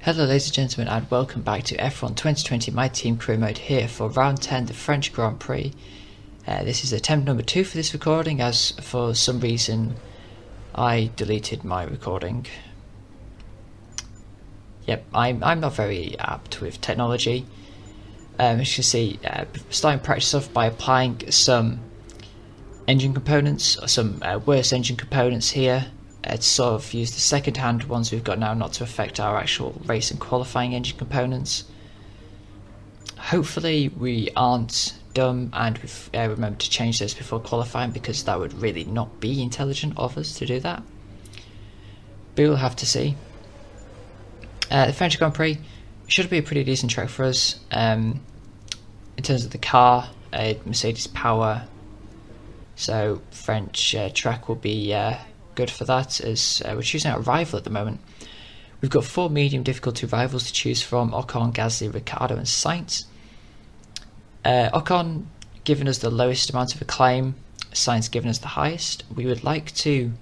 Hello ladies and gentlemen, and welcome back to F1 2020 My Team Career Mode here for round 10, the French Grand Prix. This is attempt number 2 for this recording, as for some reason I deleted my recording. Yep, I'm not very apt with technology. As you can see, starting practice off by applying some engine components, or some worse engine components here. To sort of use the second-hand ones we've got now not to affect our actual race and qualifying engine components. Hopefully we aren't dumb and we've remembered to change those before qualifying, because that would really not be intelligent of us to do that. But we'll have to see. The French Grand Prix should be a pretty decent track for us. In terms of the car, Mercedes power, so French track will be good for that, as we're choosing our rival at the moment. We've got 4 medium difficulty rivals to choose from: Ocon, Gasly, Ricciardo and Sainz. Ocon giving us the lowest amount of acclaim, Sainz giving us the highest. We would like to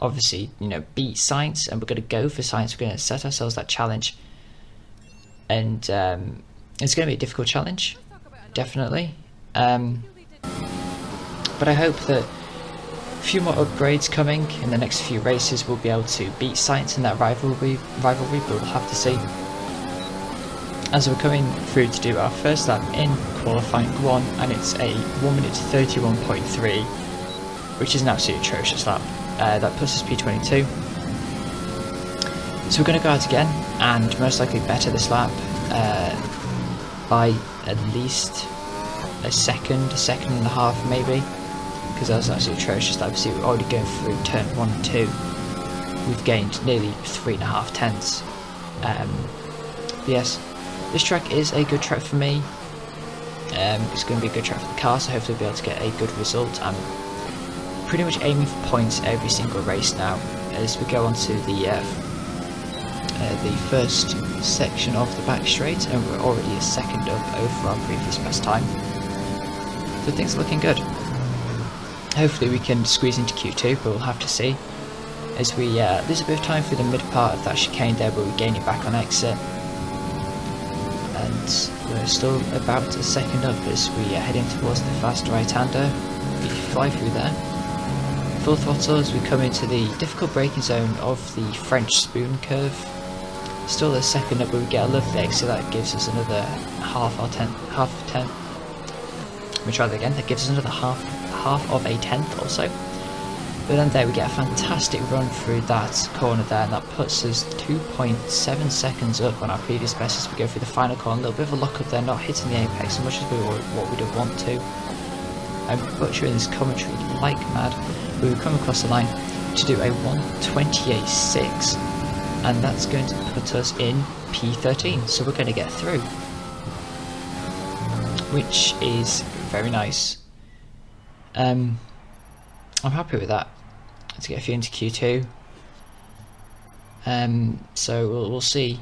obviously, beat Sainz, and we're going to go for Sainz. We're going to set ourselves that challenge, and it's going to be a difficult challenge, definitely. But I hope that a few more upgrades coming in the next few races we'll be able to beat Sainz in that rivalry, but we'll have to see. As we're coming through to do our first lap in qualifying 1, and it's a 1 minute 31.3, which is an absolutely atrocious lap. That puts us P22. So we're going to go out again and most likely better this lap by at least a second and a half maybe, because that was absolutely atrocious lap. See, we're already going through turn 1 and 2. We've gained nearly 3.5 tenths. Yes, this track is a good track for me. It's going to be a good track for the car, so hopefully we'll be able to get a good result. I'm pretty much aiming for points every single race now, as we go on to the first section of the back straight, and we're already a second up over our previous best time. So things are looking good. Hopefully we can squeeze into Q2, but we'll have to see. As we lose a bit of time through the mid part of that chicane there, but we're gaining back on exit. And we're still about a second up as we head in towards the fast right-hander. We fly through there. Full throttle as we come into the difficult braking zone of the French spoon curve. Still a second up, but we get a lovely exit. That gives us another half of a tenth. Let me try that again. That gives us another half of a tenth or so. But then there we get a fantastic run through that corner there, and that puts us 2.7 seconds up on our previous best as we go through the final corner. A little bit of a lock up there, not hitting the apex as much as what we'd have want to. I'm butchering this commentary like mad. We will come across the line to do a 1:28.6, and that's going to put us in P13, so we're going to get through, which is very nice. I'm happy with that, to get a few into Q2. So we'll see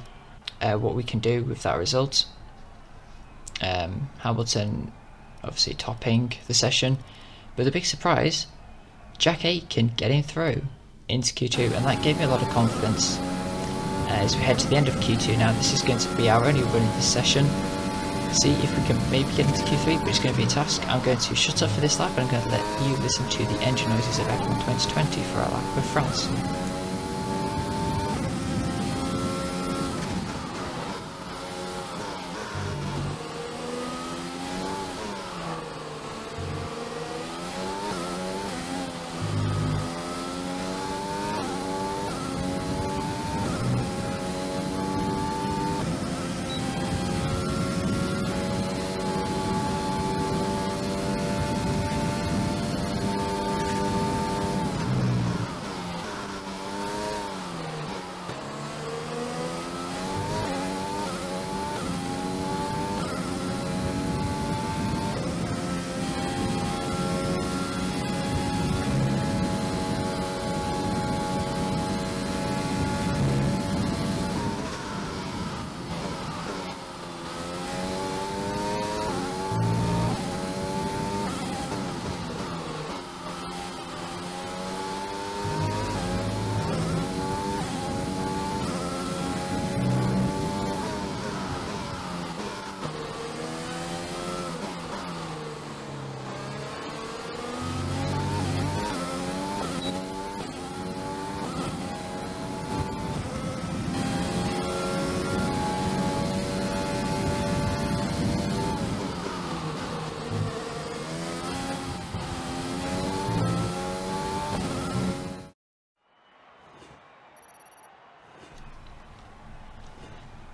what we can do with that result. Hamilton obviously topping the session, but the big surprise, Jack Aitken getting through into Q2, and that gave me a lot of confidence. As we head to the end of Q2 now, this is going to be our only run in this session. See if we can maybe get into Q3, but it's going to be a task. I'm going to shut up for this lap, and I'm going to let you listen to the engine noises of F1 2020 for our lap of France.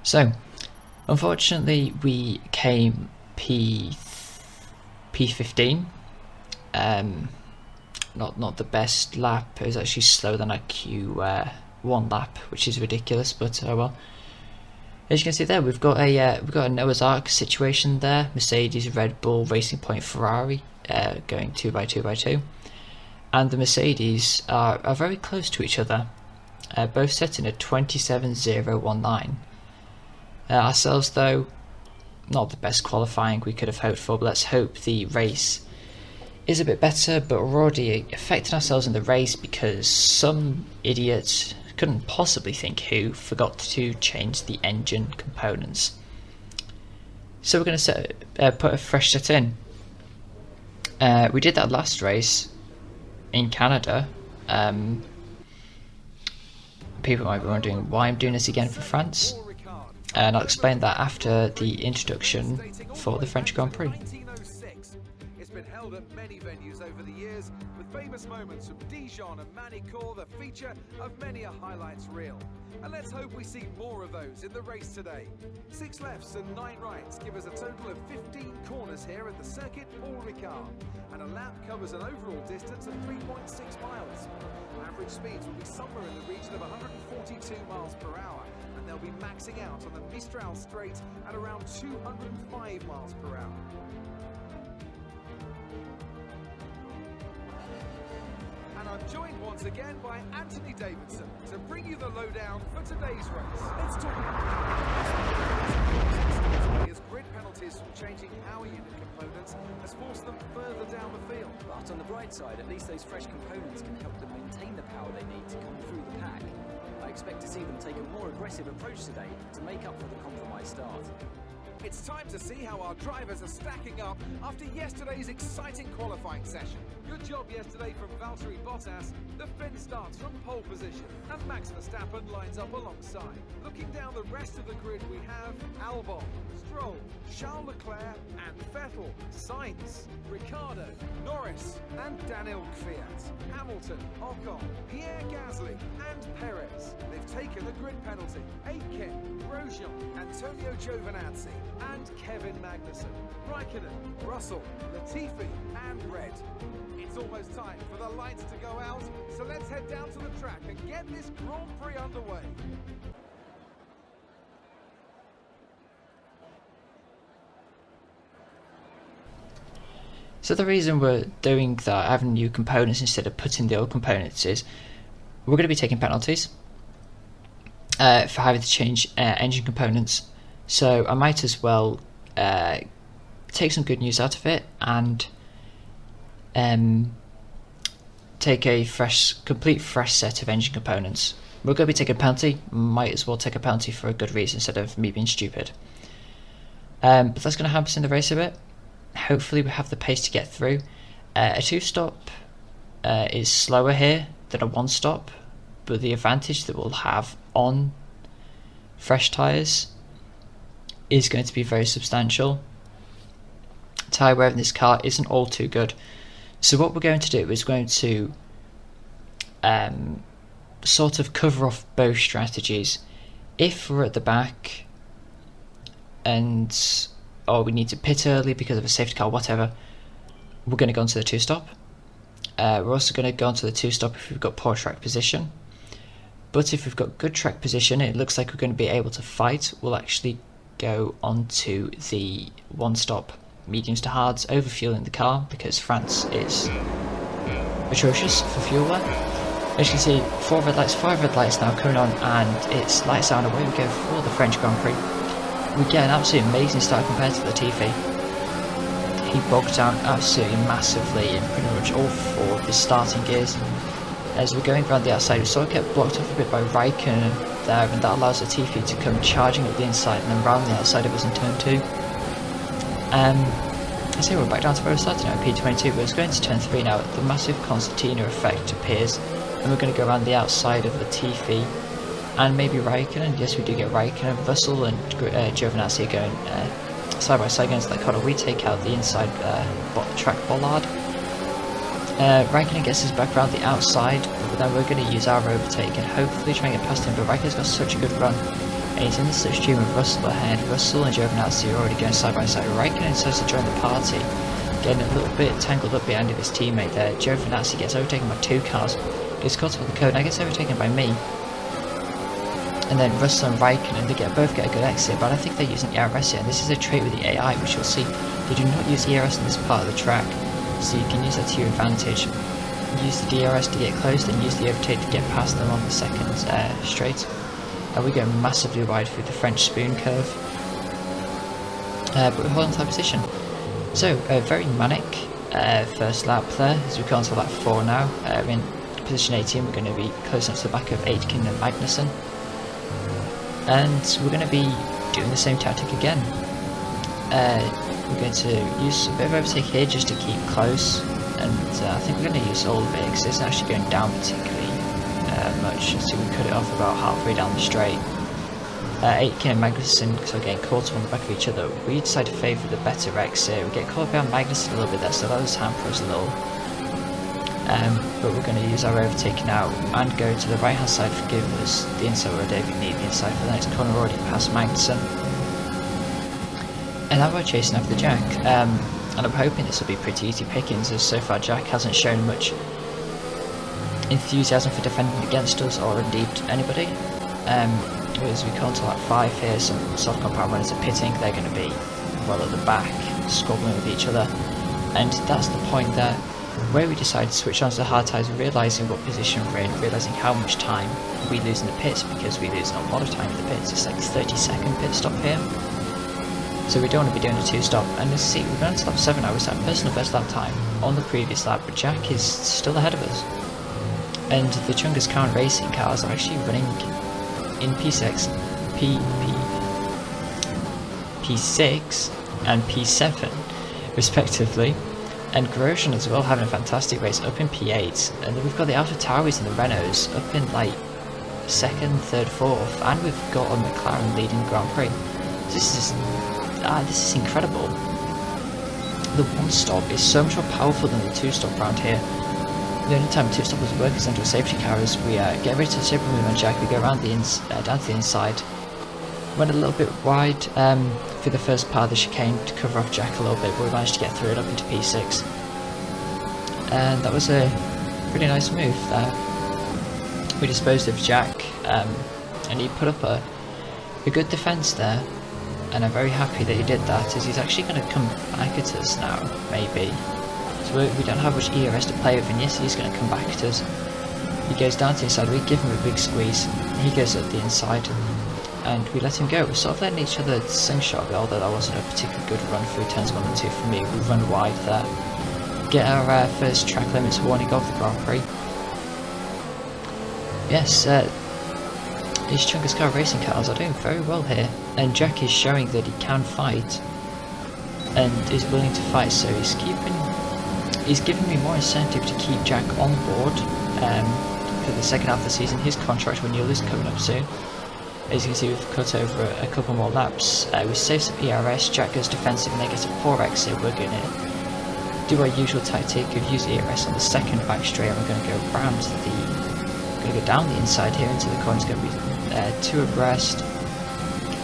So, unfortunately, we came P15. Not the best lap. It was actually slower than our Q1 lap, which is ridiculous. But oh well. As you can see there, we've got a Noah's Ark situation there. Mercedes, Red Bull, Racing Point, Ferrari going 2x2x2, and the Mercedes are very close to each other, both setting a 27.019. Ourselves, though, not the best qualifying we could have hoped for, but let's hope the race is a bit better. But we're already affecting ourselves in the race because some idiot, couldn't possibly think who, forgot to change the engine components. So we're going to put a fresh set in. We did that last race in Canada. People might be wondering why I'm doing this again for France, and I'll explain that after the introduction for the French Grand Prix. It's been held at many venues over the years, with famous moments from Dijon and Manicourt the feature of many a highlights reel. And let's hope we see more of those in the race today. 6 lefts and 9 rights give us a total of 15 corners here at the circuit Paul Ricard, and a lap covers an overall distance of 3.6 miles. Average speeds will be somewhere in the region of 142 miles per hour, and they'll be maxing out on the Mistral Straight at around 205 miles per hour. And I'm joined once again by Anthony Davidson to bring you the lowdown for today's race. Let's talk about as grid penalties from changing power unit components has forced them further down the field. But on the bright side, at least those fresh components can help them maintain the power they need to come through the pack. I expect to see them take a more aggressive approach today to make up for the compromised start. It's time to see how our drivers are stacking up after yesterday's exciting qualifying session. Good job yesterday from Valtteri Bottas. The Finn starts from pole position and Max Verstappen lines up alongside. Looking down the rest of the grid, we have Albon, Stroll, Charles Leclerc and Vettel, Sainz, Ricciardo, Norris and Daniel Kvyat, Hamilton, Ocon, Pierre Gasly and Perez. They've taken the grid penalty. Aitken, Grosjean, Antonio Giovinazzi and Kevin Magnussen, Raikkonen, Russell, Latifi and Red. It's almost time for the lights to go out, so let's head down to the track and get this Grand Prix underway. So the reason we're doing that, having new components instead of putting the old components, is we're going to be taking penalties for having to change engine components. So I might as well take some good news out of it and take a complete fresh set of engine components. We're going to be taking a penalty. Might as well take a penalty for a good reason instead of me being stupid. But that's going to help us in the race a bit. Hopefully we have the pace to get through. A 2-stop is slower here than a 1-stop, but the advantage that we'll have on fresh tyres is going to be very substantial. Tyre wear in this car isn't all too good, so what we're going to do is going to sort of cover off both strategies. If we're at the back and we need to pit early because of a safety car, whatever, we're going to go onto the 2-stop. We're also going to go onto the 2-stop if we've got poor track position. But if we've got good track position, it looks like we're going to be able to fight. We'll actually go onto the 1-stop mediums to hards, overfueling the car because France is atrocious for fuel wear. As you can see, 5 red lights now coming on, and it's lights out and away we go for the French Grand Prix. We get an absolutely amazing start compared to Latifi. He bogged down absolutely massively in pretty much all 4 of his starting gears. As we're going around the outside, we sort of get blocked off a bit by Raikkonen there, and that allows Latifi to come charging up the inside and then round the outside of us in turn 2. I see we're back down to where we started now, P22, but it's going to turn 3 now. The massive concertina effect appears, and we're going to go around the outside of Latifi and maybe Raikkonen. Yes, we do get Raikkonen. Russell and Giovinazzi are going side by side against that corner. We take out the inside track bollard. Raikkonen gets us back around the outside, but then we're going to use our overtake and hopefully try and get past him. But Raikkonen's got such a good run And he's in the slipstream of Russell ahead. Russell and Giovinazzi are already going side by side. Raikkonen decides to join the party, getting a little bit tangled up behind his teammate there. Giovinazzi gets overtaken by 2 cars, gets caught up on the code, now gets overtaken by me. And then Russell and Raikkonen, they both get a good exit, but I don't think they're using ERS here, and this is a trait with the AI, which you'll see. They do not use ERS in this part of the track, so you can use that to your advantage. Use the DRS to get close, then use the overtake to get past them on the second straight. We go massively wide through the French spoon curve, but we're holding top position. So, a very manic first lap there, as we come on to lap 4 now. We're in position 18, we're going to be close up to the back of Aitken and Magnussen. And we're going to be doing the same tactic again. We're going to use a bit of overtake here just to keep close, and I think we're going to use all of it because it's actually going down particularly much, so we cut it off about halfway down the straight. Aitken and Magnussen are getting caught up on the back of each other. We decide to favour the better exit. We get caught behind Magnussen a little bit there, so that was hamper us a little. But we're going to use our overtake now and go to the right hand side to give us the inside where David need the inside for the next corner, already past Magnussen. And now we're chasing after Jack, and I'm hoping this will be pretty easy pickings, as so far Jack hasn't shown much enthusiasm for defending against us or indeed anybody. As we come to lap 5 here, some soft compound runners are pitting. They're going to be well at the back, squabbling with each other, and that's the point there where we decide to switch on to the hard tyres, realising what position we're in, realising how much time we lose in the pits, because we lose a lot of time in the pits. It's like 30-second pit stop here, so we don't want to be doing a 2-stop. And you see, we're going to lap 7 now. We set personal best lap time on the previous lap, but Jack is still ahead of us, and the Chungus Khan racing cars are actually running in P6 and P7 respectively, and Grosjean as well having a fantastic race up in P8, and then we've got the AlphaTauris and the Renaults up in like 2nd, 3rd, 4th, and we've got a McLaren leading the Grand Prix. This is incredible. The 1-stop is so much more powerful than the 2-stop around here. The only time 2-stop was working is under a safety car is we get ready to shape move on Jack. We go around the down to the inside. Went a little bit wide for the first part of the chicane to cover off Jack a little bit, but we managed to get through it up into P6. And that was a pretty nice move there. We disposed of Jack, and he put up a good defence there. And I'm very happy that he did that, as he's actually going to come back at us now, maybe. So we don't have much ERS to play with, and yes, he's going to come back at us. He goes down to the inside, we give him a big squeeze, he goes up the inside, and we let him go. We're sort of letting each other slingshot, although that wasn't a particularly good run through turns 1 and 2 for me. We run wide there. Get our first track limits warning of the Grand Prix. Yes, these Chungus car racing cars are doing very well here, and Jack is showing that he can fight and is willing to fight, so he's giving me more incentive to keep Jack on board for the second half of the season. His contract renewal is coming up soon. As you can see, we've cut over a couple more laps. We save some ERS, Jack goes defensive and they get a poor exit. We're going to do our usual tactic of use ERS on the second back straight, and we're going to go around going to go down the inside here into the corner. It's going to be 2 abreast.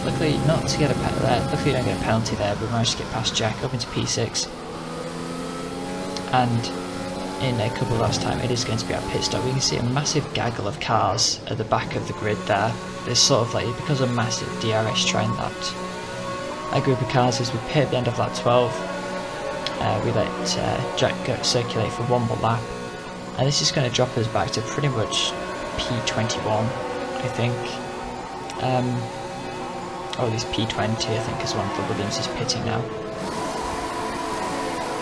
Luckily, not to get luckily we don't get a penalty there, but we managed to get past Jack up into P6. And in a couple of laps time, it is going to be our pit stop. We can see a massive gaggle of cars at the back of the grid there. There's sort of like, it becomes a massive DRS train, that group of cars. As we pit at the end of lap 12, we let Jack circulate for 1 more lap, and this is going to drop us back to pretty much P21, I think. Or at least P20, I think, is one of the Williams is pitting now.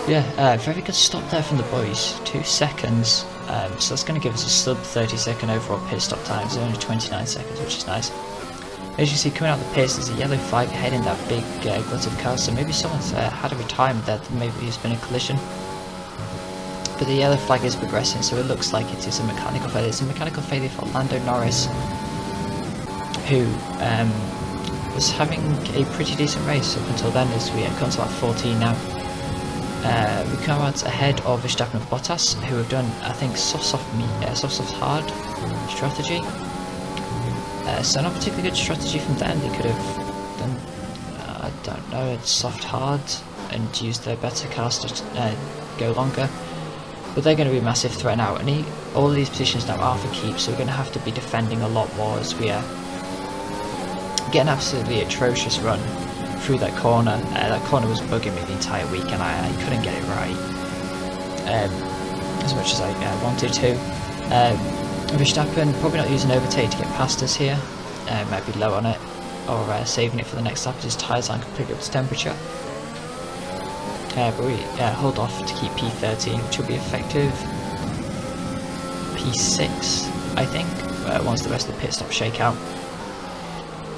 Yeah, very good stop there from the boys, 2 seconds, so that's going to give us a sub 30-second overall pit stop time. It's only 29 seconds, which is nice. As you see, coming out of the pits, there's a yellow flag heading that big glut of cars, so maybe someone's had a retirement there, maybe there's been a collision. But the yellow flag is progressing, so it looks like it is a mechanical failure. It's a mechanical failure for Lando Norris, who was having a pretty decent race up until then, as we come to lap 14 now. We come out ahead of Verstappen and Bottas, who have done, I think, soft hard strategy. So not particularly good strategy from them. They could have done, I don't know, a soft hard and used their better cars to go longer. But they're going to be a massive threat now, and all of these positions now are for keep, so we're going to have to be defending a lot more as we get an absolutely atrocious run through that corner. That corner was bugging me the entire week, and I couldn't get it right as much as I wanted to. Verstappen probably not using overtake to get past us here, might be low on it, or saving it for the next lap as his tyres aren't completely up to temperature. But we hold off to keep P13, which will be effective P6, I think, once the rest of the pit stop shake out.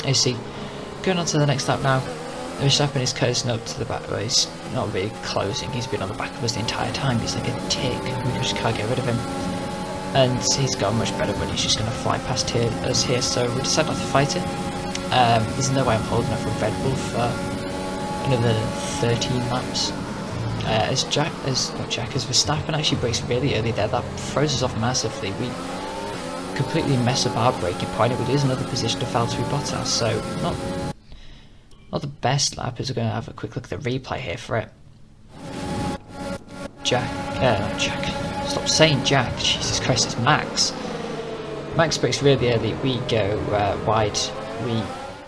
You see, going on to the next lap now, Verstappen is closing up to the back. Well, he's not really closing, he's been on the back of us the entire time. He's like a tick, we just can't get rid of him. And he's got a much better run, he's just going to fly past us here, so we decided not to fight it. There's no way I'm holding off with Red Bull for another 13 laps. As Verstappen actually brakes really early there, that throws us off massively. We completely mess up our braking point. It would lose another position to Valtteri Bottas, so not the best lap. As we're going to have a quick look at the replay here for it. Stop saying Jack. Jesus Christ, it's Max. Max brakes really early. We go wide. We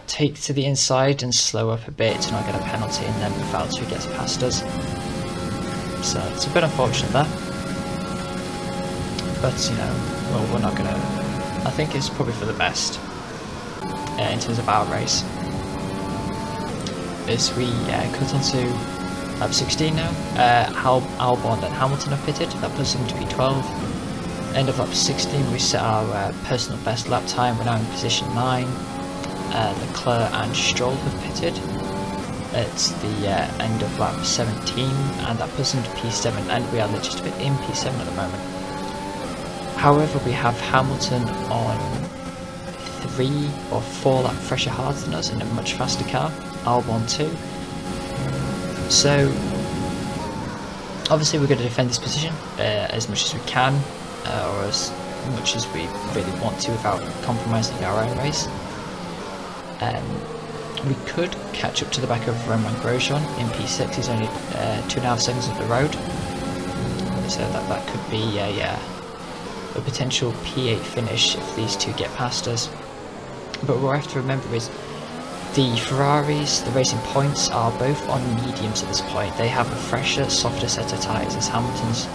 take to the inside and slow up a bit to not get a penalty, and then Valtteri gets past us. So it's a bit unfortunate there. But, you know, well, we're not going to... I think it's probably for the best in terms of our race. As we cut onto lap 16 now, Albon and Hamilton have pitted. That puts them to P12. End of lap 16, we set our personal best lap time. We're now in position 9. Leclerc and Stroll have pitted. It's the end of lap 17, and that puts them to P7, and we are legitimately in P7 at the moment. However, we have Hamilton on 3 or 4 lap fresher harder than us in a much faster car, Albon too. So obviously we're going to defend this position as much as we can, or as much as we really want to without compromising our own race. We could catch up to the back of Romain Grosjean in P6. He's only 2.5 seconds up the road, so that could be a potential P8 finish if these two get past us. But what we have to remember is the Ferraris, the Racing Points, are both on mediums at this point. They have a fresher, softer set of tyres, as Hamilton's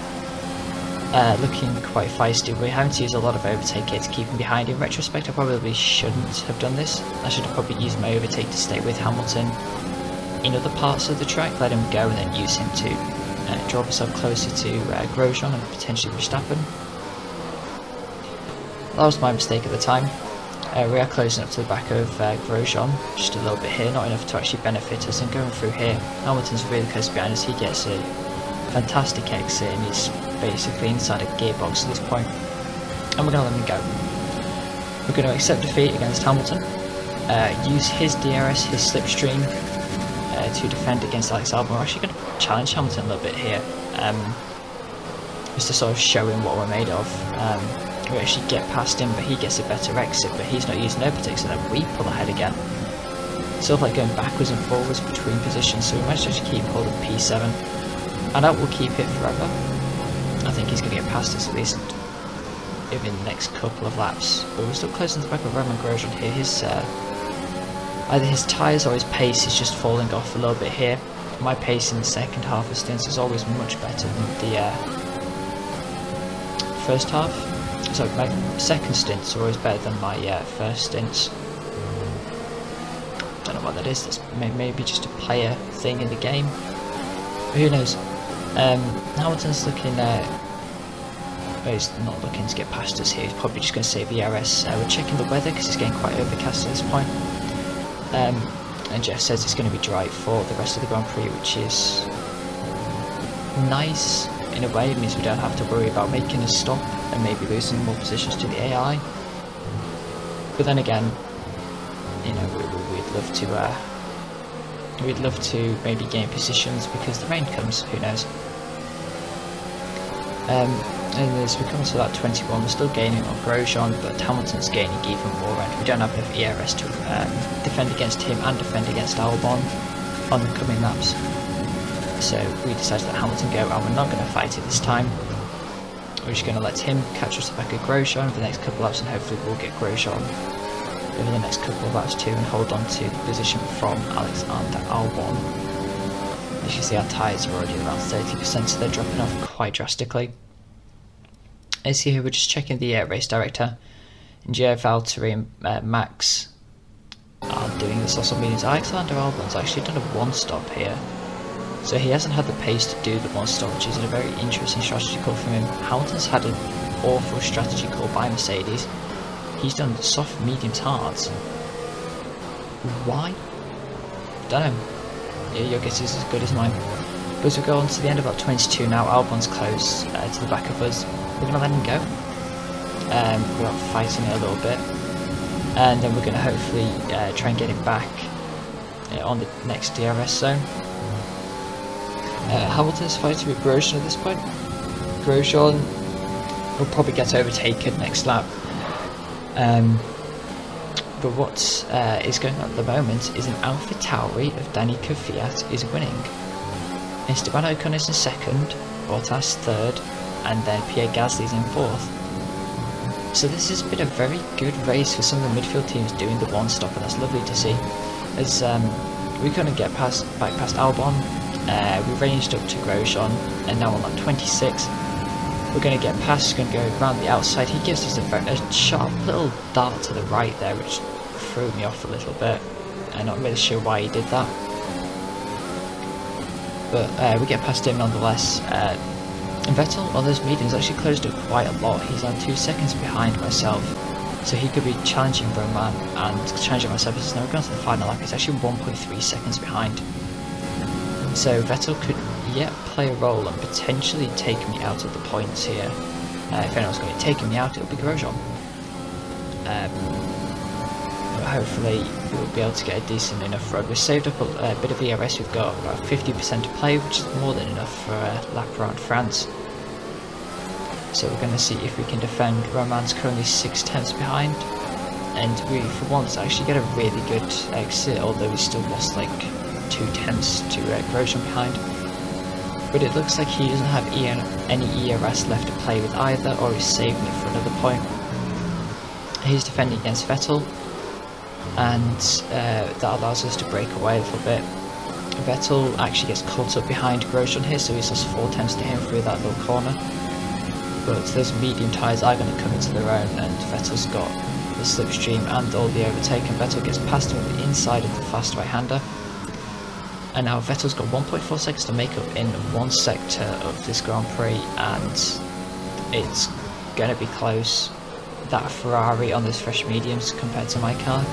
looking quite feisty. We're having to use a lot of overtake here to keep him behind. In retrospect, I probably shouldn't have done this. I should have probably used my overtake to stay with Hamilton in other parts of the track, let him go, and then use him to draw myself closer to Grosjean and potentially Verstappen. That was my mistake at the time. We are closing up to the back of Grosjean, just a little bit here, not enough to actually benefit us, and going through here, Hamilton's really close behind us. He gets a fantastic exit, and he's basically inside a gearbox at this point, and we're going to let him go. We're going to accept defeat against Hamilton, use his DRS, his slipstream, to defend against Alex Albon. We're actually going to challenge Hamilton a little bit here, just to sort of show him what we're made of. We actually get past him, but he gets a better exit, but he's not using overtake, so then we pull ahead again. Sort of like going backwards and forwards between positions, so we managed to actually keep hold of P7, and that will keep it forever. I think he's going to get past us at least within the next couple of laps, but we're still close to the back of Romain Grosjean here. His either his tyres or his pace is just falling off a little bit here. My pace in the second half of stints is always much better than the first half. So my second stints are always better than my first stints. Don't know what that is. That's maybe just a player thing in the game. Who knows? Hamilton's looking. Well, he's not looking to get past us here. He's probably just going to save the DRS. We're checking the weather because it's getting quite overcast at this point. And Jeff says it's going to be dry for the rest of the Grand Prix, which is nice in a way. It means we don't have to worry about making a stop and maybe losing more positions to the AI. But then again, you know, we'd love to maybe gain positions because the rain comes. Who knows? And as we come to that 21, we're still gaining on Grosjean, but Hamilton's gaining even more, and we don't have enough ERS to defend against him and defend against Albon on the coming laps. So we decided to let Hamilton go, and we're not going to fight it this time. We're just going to let him catch us back at Grosjean for the next couple of laps, and hopefully we'll get Grosjean over the next couple of laps too, and hold on to the position from Alexander Albon. As you see, our tyres are already around 30%, so they're dropping off quite drastically. As you see here, we're just checking the race director. And Gio, Valtteri and Max are doing this also means Alexander Albon's actually done a one-stop here. So he hasn't had the pace to do the one-stop, which is a very interesting strategy call from him. Hamilton's had an awful strategy call by Mercedes. He's done soft, mediums, hards. Why? Don't know. Yeah, your guess is as good as mine. But as we go on to the end of lap 22 now, Albon's close to the back of us. We're going to let him go without fighting it a little bit. And then we're going to hopefully try and get him back on the next DRS zone. Hamilton's fighting with Grosjean at this point. Grosjean will probably get overtaken next lap. But what is going on at the moment is an AlphaTauri of Danny Kvyat is winning. Esteban Ocon is in second, Bottas third, and then Pierre Gasly's in fourth. So this has been a very good race for some of the midfield teams doing the one stop, and that's lovely to see. As we couldn't get back past Albon, we ranged up to Grosjean, and now on lap 26, we're going to get past, going to go around the outside. He gives us a sharp little dart to the right there, which threw me off a little bit. I'm not really sure why he did that. But we get past him nonetheless. And Vettel on those mediums actually closed up quite a lot. He's on 2 seconds behind myself, so he could be challenging Roman and challenging myself. As now we're going to the final lap, he's actually 1.3 seconds behind. So Vettel could yet play a role and potentially take me out of the points here. If anyone's going to take me out, it'll be Grosjean. Hopefully we'll be able to get a decent enough run. We've saved up a bit of ERS. We've got about 50% to play, which is more than enough for a lap around France. So we're going to see if we can defend. Roman's currently 6 tenths behind, and we for once actually get a really good exit, although we still lost like 2 tenths to Grosjean behind. But it looks like he doesn't have any ERS left to play with either, or he's saving it for another point. He's defending against Vettel, and that allows us to break away a little bit. Vettel actually gets caught up behind Grosjean here, so he's lost 4 tenths to him through that little corner. But those medium tyres are going to come into their own, and Vettel's got the slipstream and all the overtake, and Vettel gets past him on the inside of the fast right-hander. And now Vettel's got 1.4 seconds to make up in one sector of this Grand Prix, and it's going to be close. That Ferrari on those fresh mediums compared to my car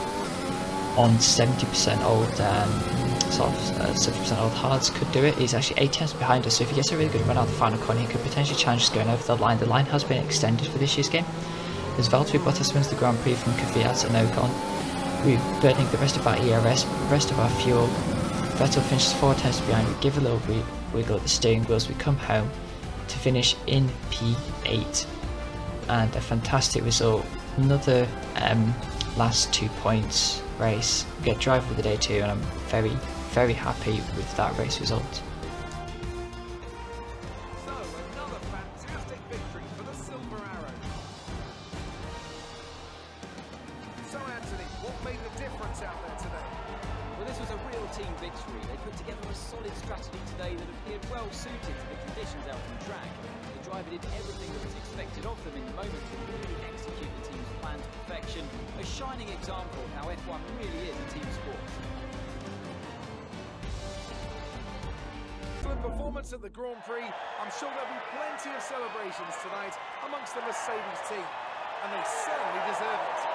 on 70% old, 70% old hards could do it. He's actually 8 tenths behind us, so if he gets a really good run out the final corner, he could potentially challenge us going over the line. The line has been extended for this year's game, as Valtteri Bottas wins the Grand Prix from Kvyat and Ocon. We're burning the rest of our ERS, the rest of our fuel. Vettel finishes 4 tenths behind. We give a little wiggle at the steering wheels. We come home to finish in P8, and a fantastic result. Another last 2 points race. We get driver of the day too, and I'm very, very happy with that race result. So, another fantastic victory for the Silver Arrow. So, Anthony, what made the difference out there today? Well, this was a real team victory. They put together a solid strategy today that appeared well suited to the conditions out on track. The driver did everything that was expected of them in the moment to really execute the team's plan to perfection. A shining example of how F1 really is a team sport. Excellent performance at the Grand Prix. I'm sure there'll be plenty of celebrations tonight amongst the Mercedes team, and they certainly deserve it.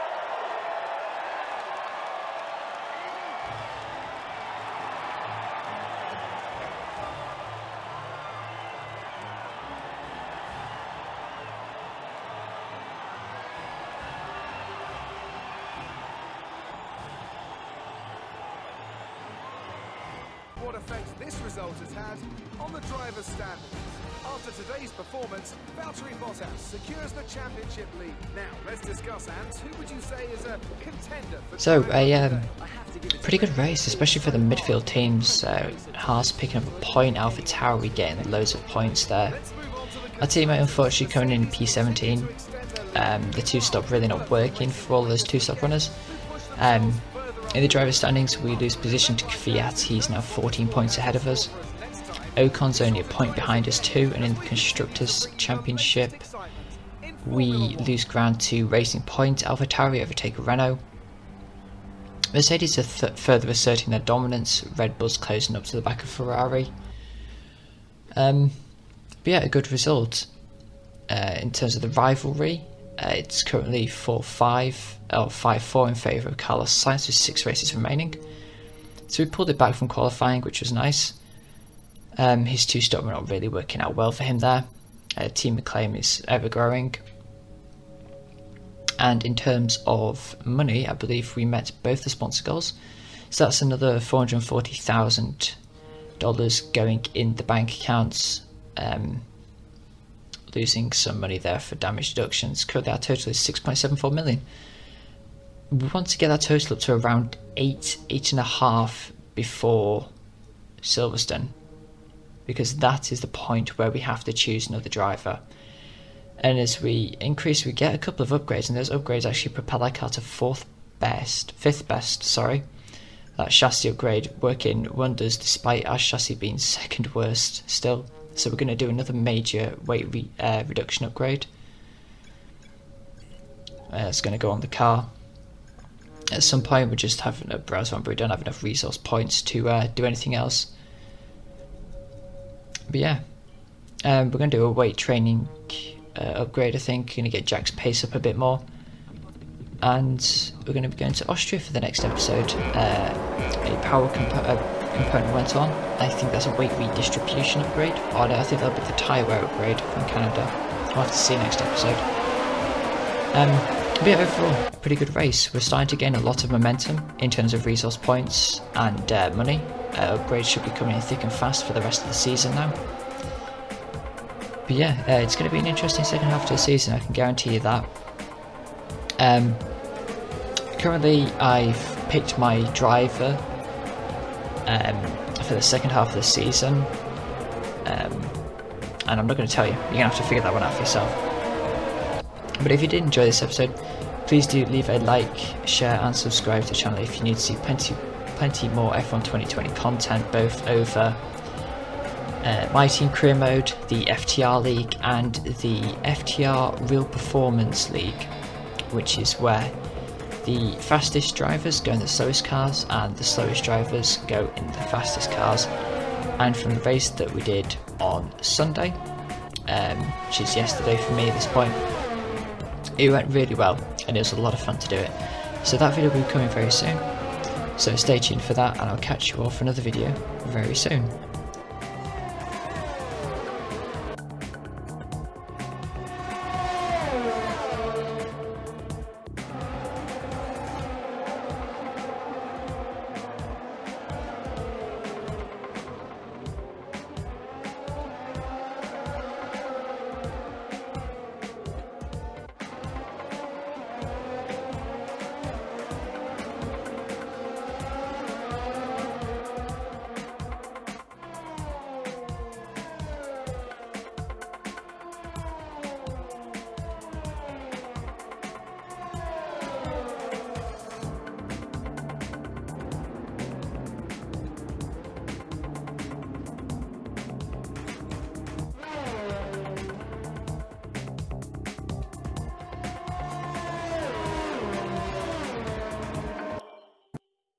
what effect this result has had on the driver's standings. After today's performance, Valtteri Bottas secures the championship lead. Now, let's discuss, Ant, who would you say is a contender for So, driver pretty good race, especially for the midfield teams. Haas picking up a point, AlphaTauri getting loads of points there. Our teammate unfortunately coming in P17. The two-stop really not working for all those two-stop runners. In the driver's standings, we lose position to Kvyat. He's now 14 points ahead of us. Ocon's only a point behind us too, and in the Constructors' Championship, we lose ground to Racing Point. AlphaTauri overtake Renault. Mercedes are further asserting their dominance. Red Bull's closing up to the back of Ferrari. But yeah, a good result. In terms of the rivalry, it's currently 5-4 in favour of Carlos Sainz with 6 races remaining. So we pulled it back from qualifying, which was nice. His two-stop were not really working out well for him there. Team acclaim is ever growing. And in terms of money, I believe we met both the sponsor goals. So that's another $440,000 going in the bank accounts. Losing some money there for damage deductions. Currently our total is 6.74 million. We want to get that total up to around 8.5 before Silverstone, because that is the point where we have to choose another driver. And as we increase, we get a couple of upgrades, and those upgrades actually propel our car to 5th best. That chassis upgrade working wonders despite our chassis being 2nd worst still. So we're going to do another major weight reduction upgrade. It's going to go on the car. At some point we're just having a browse one, but we don't have enough resource points to do anything else. But yeah, we're going to do a weight training upgrade, I think. Going to get Jack's pace up a bit more. And we're going to be going to Austria for the next episode. A power component went on. I think that's a weight redistribution upgrade. Oh no, I think that'll be the tyre wear upgrade from Canada. I'll have to see next episode. But yeah, overall, pretty good race. We're starting to gain a lot of momentum in terms of resource points and money. Upgrades should be coming in thick and fast for the rest of the season now. But yeah, it's going to be an interesting second half to the season, I can guarantee you that. Currently, I've picked my driver for the second half of the season, and I'm not going to tell you. You're going to have to figure that one out for yourself. But if you did enjoy this episode, please do leave a like, share and subscribe to the channel if you need to see plenty more F1 2020 content, both over My Team Career Mode, the FTR League and the FTR Real Performance League, which is where the fastest drivers go in the slowest cars and the slowest drivers go in the fastest cars. And from the race that we did on Sunday, which is yesterday for me at this point, it went really well and it was a lot of fun to do it. So that video will be coming very soon, so stay tuned for that, and I'll catch you all for another video very soon.